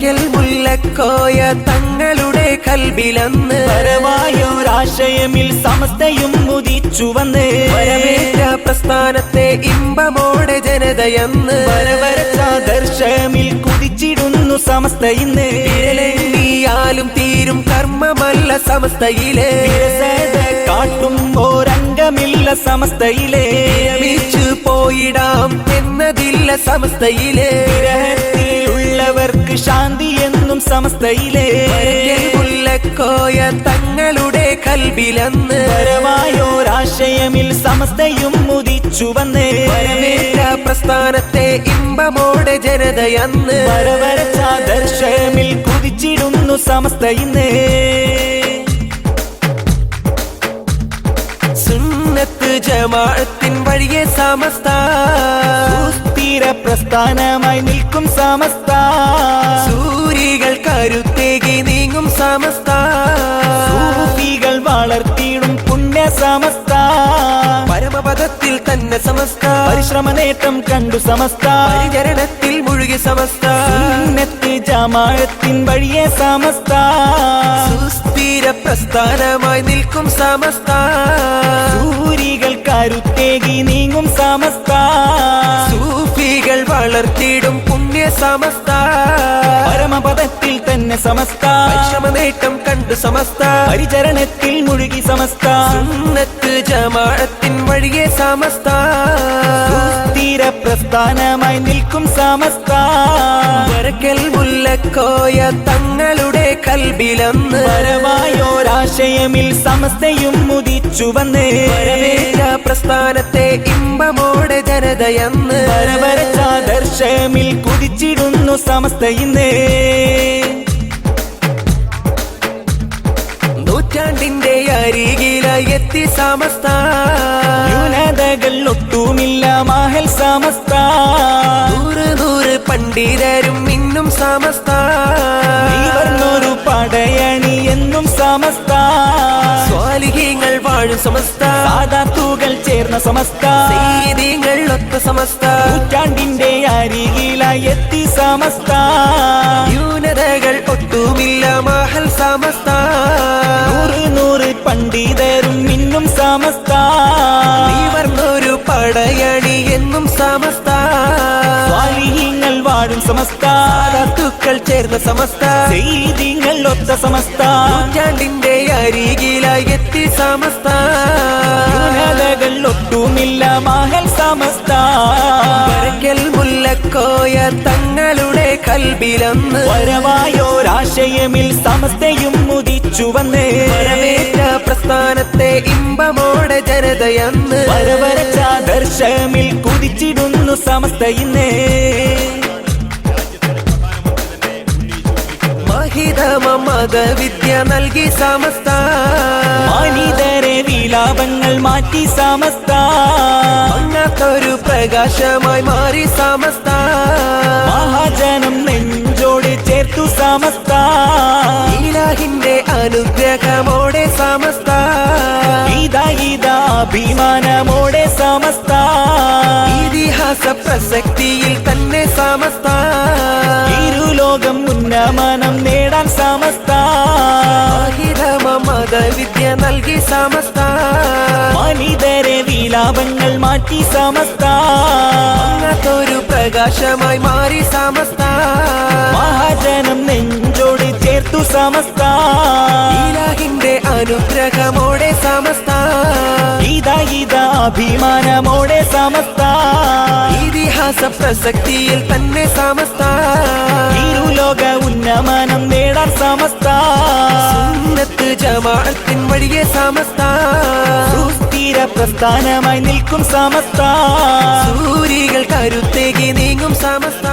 വരയ്ക്കൽ മുല്ലക്കോയ തങ്ങളുടെ കൽബിലന്ന് പരമായൊരാശയമിൽ സമസ്തയും ഉദിച്ചു വന്ന് വരവേറ്റ പ്രസ്ഥാനത്തെ ഇമ്പമോടെ ജനതയന്ന് വരവരച്ചാദർശമിൽ കുതിച്ചിടുന്നു സമസ്ത ഇന്ന് വിരലെണ്ണിയാലും തീരും കർമ്മമല്ല സമസ്തയിലെ കാട്ടും ഓരംഗമില്ല സമസ്തയിലെ വിരമിച്ചു പോയിടാം എന്നതില്ല സമസ്തയിലെ ഉള്ളവർക്ക് ശാന്തി എന്നും സമസ്തയിലെ മുല്ലക്കോയ തങ്ങളുടെ കൽബിലന്ന് പരമായൊരാശയമിൽ സമസ്തയും ഉദിച്ചു വന്ന് വരവേറ്റ പ്രസ്ഥാനത്തെ ഇമ്പമോടെ ജനതയന്ന് വരവരച്ചാദർശമിൽ കുതിച്ചിടുന്നു സമസ്ത ഇന്ന് സുന്നത്ത് ജമാഅത്തിൻ വഴിയെ സമസ്ത സുസ്ഥിര പ്രസ്ഥാനമായി നിൽക്കും സമസ്ത സൂരികൾ കരുത്തേകി നീങ്ങും സമസ്ത സൂഫികൾ വളർത്തിയിടും പുണ്യ സമസ്ത പരമപദത്തിൽ തന്നെ സമസ്ത പരിശ്രമ നേട്ടം കണ്ടു സമസ്ത പരിചരണത്തിൽ മുഴുകി സമസ്ത സുന്നത്ത് ജമാഅത്തിൻ വഴിയെ സമസ്ത സുസ്ഥിര പ്രസ്ഥാനമായി നിൽക്കും സമസ്ത സൂരികൾ കരുത്തേകി നീങ്ങും സമസ്ത സൂഫികൾ വളർത്തിയിടും പുണ്യ സമസ്ത പരമപദത്തിൽ തന്നെ സമസ്ത പരിശ്രമ നേട്ടം കണ്ടു സമസ്ത പരിചരണത്തിൽ മുഴുകി സമസ്ത സുന്നത്ത് ജമാഅത്തിൻ വഴിയെ സമസ്ത സുസ്ഥിര പ്രസ്ഥാനമായി നിൽക്കും സമസ്ത വരയ്ക്കൽ മുല്ലക്കോയ തങ്ങളുടെ കൽബിലന്ന് പരമായൊരാശയമിൽ സമസ്തയും ഉദിച്ചു വന്ന് വരവേറ്റ പ്രസ്ഥാനത്തെ ഇമ്പമോടെ ജനതയന്ന് വരവരച്ചാദർശമിൽ കുതിച്ചിടുന്നു സമസ്ത ഇന്ന് നൂറ്റാണ്ടിന്റെ അരികിലായി എത്തി സമസ്ത ന്യൂനതകൾ ഒട്ടുമില്ല മാഹൽ സമസ്ത നൂറ് നൂറ് പണ്ഡിതരും ഇന്നും സമസ്ത നിവർന്നൊരു പടയണി എന്നും സമസ്ത സ്വാലിഹീങ്ങൾ വാഴും സമസ്ത സാദാത്തുകൾ ചേർന്ന സമസ്ത സയ്യിദീങ്ങൾ ഒത്ത സമസ്ത നൂറ്റാണ്ടിന്റെ അരികിലായി എത്തി സമസ്ത ന്യൂനതകൾ ഒട്ടുമില്ല മഹൽ സമസ്ത നൂറ് നൂറ് പണ്ഡിതരും ഇന്നും സമസ്ത നിവർന്നൊരു പടയണി എന്നും സമസ്ത സ്വാലിഹീങ്ങൾ വാഴും സമസ്ത സാദാത്തുക്കൾ ചേർന്ന സമസ്ത സയ്യിദീങ്ങൾ ഒത്ത സമസ്ത നൂറ്റാണ്ടിന്റെ അരികിലായി എത്തി സമസ്ത ന്യൂനതകൾ ഒട്ടുമില്ല മാഹൽ സമസ്ത വരയ്ക്കൽ മുല്ലക്കോയ തങ്ങളുടെ കൽബിലന്ന് പരമായൊരാശയമിൽ സമസ്തയും ഉദിച്ചു വന്ന് വരവേറ്റ പ്രസ്ഥാനത്തെ ഇമ്പമോടെ ജനതയന്ന് വരവരച്ചാദർശമിൽ കുതിച്ചിടുന്നു സമസ്ത ഇന്ന് മഹിതമ മതവിദ്യ നൽകി സമസ്ത മനിതരെ വിലാപങ്ങൾ മാറ്റി സമസ്ത അങ്ങത്തൊരു പ്രകാശമായി മാറി സമസ്ത മഹാജനം നെഞ്ചോട് ചേർത്തു സമസ്ത ഇലാഹിന്റെ അനുഗ്രഹമോടെ സമസ്ത അഭിമാനമോടെ സമസ്ത ഇതിഹാസ പ്രസക്തിയിൽ തന്നെ സമസ്ത ഇരുലോകം ഉന്നമനം നേടാൻ സമസ്ത മഹിതമ മതവിദ്യ നൽകി സമസ്ത മനിതരെ വിലാപങ്ങൾ മാറ്റി സമസ്ത അങ്ങത്തൊരു പ്രകാശമായി മാറി സമസ്ത മഹാജനം നെഞ്ചോട് ചേർത്തു സമസ്ത ഇലാഹിന്റെ അനുഗ്രഹമോടെ സമസ്ത അഭിമാനമോടെ സമസ്ത ഇതിഹാസ പ്രസക്തിയിൽ തന്നെ സമസ്ത ഇരുലോക ഉന്നമനം നേടാൻ സമസ്ത സുന്നത്ത് ജമാഅത്തിൻ വഴിയെ സമസ്ത സുസ്ഥിര പ്രസ്ഥാനമായി നിൽക്കും സമസ്ത സൂരികൾ കരുത്തേകി നീങ്ങും സമസ്ത